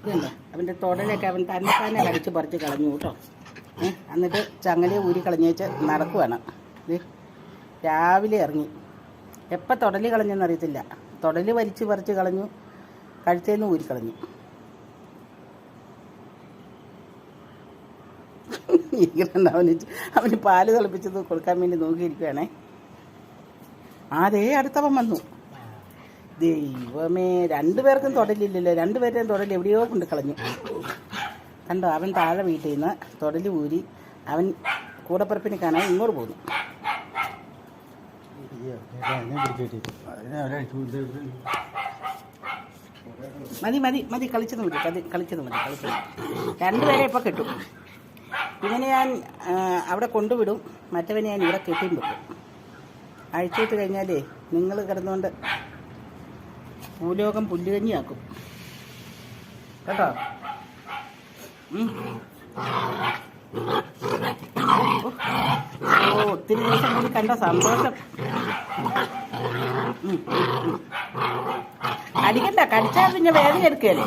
ഇതുണ്ട് അവൻ്റെ തൊടലൊക്കെ അവൻ തന്നെ കടിച്ച് പറിച്ച് കളഞ്ഞു കേട്ടോ. എന്നിട്ട് ചങ്ങലയെ ഊരി കളഞ്ഞേച്ച് നടക്കുവാണ്. ഇത് രാവിലെ ഇറങ്ങി. എപ്പോൾ തൊടല് കളഞ്ഞെന്നറിയത്തില്ല. തൊടല് വലിച്ച് പറിച്ച് കളഞ്ഞു, കഴുത്തേന്ന് ഊരി കളഞ്ഞു. ഇരിക്കുന്നുണ്ട് അവന് പാല് തിളപ്പിച്ചത് കൊടുക്കാൻ വേണ്ടി നോക്കിയിരിക്കുകയാണേ. അതേ അടുത്തവൻ വന്നു. ദൈവമേ, രണ്ടുപേർക്കും തൊടലില്ലല്ലോ. രണ്ടുപേരുടെയും തൊടൽ എവിടെയോ കൊണ്ട് കളഞ്ഞു. കണ്ടോ, അവൻ താഴെ വീട്ടിൽ നിന്ന് തൊടൽ ഊരി അവൻ കൂടപ്പിറപ്പിന് കാണാൻ ഇങ്ങോട്ട് പോന്നു. മതി മതി മതി, കളിച്ചത് മതി, കളിച്ചത് മതി. രണ്ടുപേരെ ഇപ്പോൾ കിട്ടും. ഇവനെ ഞാൻ അവിടെ കൊണ്ടുവിടും, മറ്റവനെ ഞാൻ ഇവിടെ കെട്ടിയും വെക്കും. അഴിച്ചിട്ട് കഴിഞ്ഞാലേ നിങ്ങൾ കിടന്നുകൊണ്ട് ഭൂലോകം പുല്ലുകഞ്ഞിയാക്കും കേട്ടോ. ഒത്തിരി ദിവസം കൂടി കണ്ട സന്തോഷം. അടിക്കണ്ട, കടിച്ചാൽ പിന്നെ വേദന എടുക്കുകയല്ലേ.